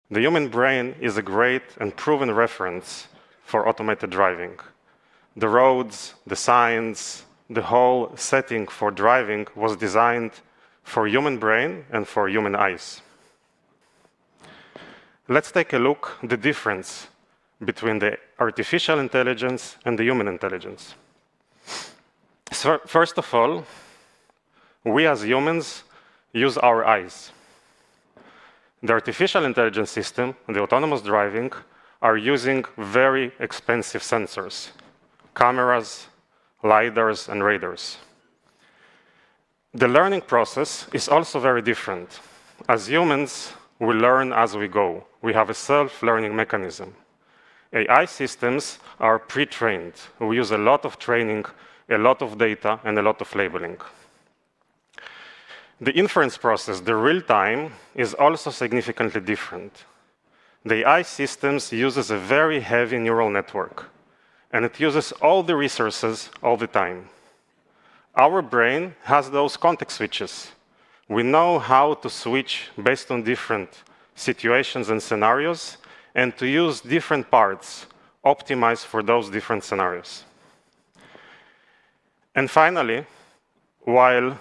The human brain is a great and proven reference for automated driving. The roads, the signs, the whole setting for driving was designed for human brain and for human eyes. Let's take a look at the difference between the artificial intelligence and the human intelligence. So first of all, we as humans use our eyes. The artificial intelligence system, the autonomous driving, are using very expensive sensors, cameras, lidars, and radars. The learning process is also very different. As humans, we learn as we go. We have a self-learning mechanism. AI systems are pre-trained. We use a lot of training, a lot of data, and a lot of labeling. The inference process, the real time, is also significantly different. The AI systems uses a very heavy neural network, and it uses all the resources all the time. Our brain has those context switches. We know how to switch based on different situations and scenarios, and to use different parts optimized for those different scenarios. And finally, while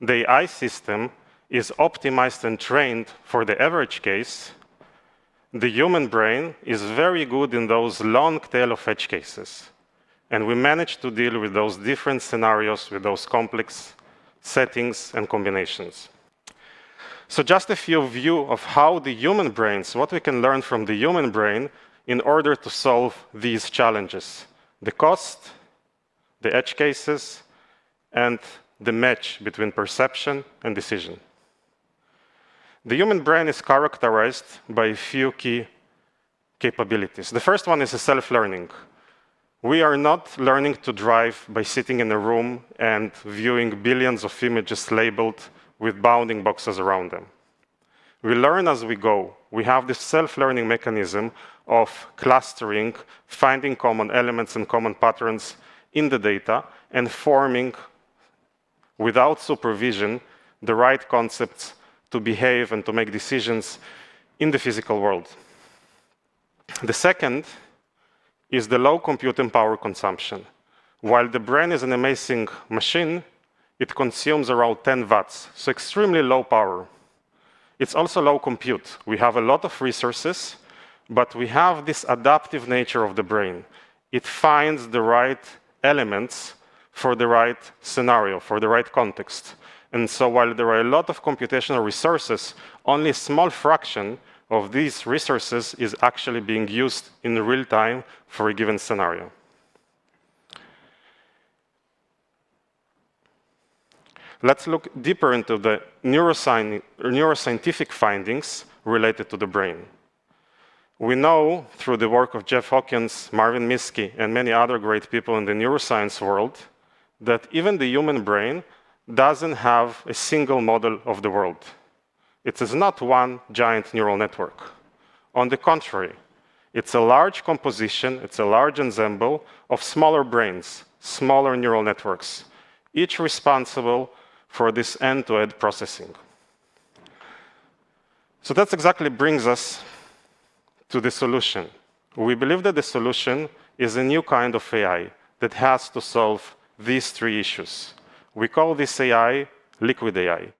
the AI system is optimized and trained for the average case, the human brain is very good in those long tail of edge cases. And we manage to deal with those different scenarios, with those complex settings and combinations. So just a few views of how the human brains, what we can learn from the human brain in order to solve these challenges. The cost, the edge cases, and the match between perception and decision. The human brain is characterized by a few key capabilities. The first one is self-learning. We are not learning to drive by sitting in a room and viewing billions of images labeled with bounding boxes around them. We learn as we go. We have this self-learning mechanism of clustering, finding common elements and common patterns in the data, and forming, without supervision, the right concepts to behave and to make decisions in the physical world. The second is the low computing power consumption. While the brain is an amazing machine, it consumes around 10 watts, so extremely low power. It's also low compute. We have a lot of resources, but we have this adaptive nature of the brain. It finds the right elements for the right scenario, for the right context. And so while there are a lot of computational resources, only a small fraction of these resources is actually being used in real time for a given scenario. Let's look deeper into the neuroscientific findings related to the brain. We know through the work of Jeff Hawkins, Marvin Minsky, and many other great people in the neuroscience world that even the human brain doesn't have a single model of the world. It is not one giant neural network. On the contrary, it's a large composition, it's a large ensemble of smaller brains, smaller neural networks, each responsible for this end-to-end processing. So that exactly brings us to the solution. We believe that the solution is a new kind of AI that has to solve these three issues. We call this AI liquid AI.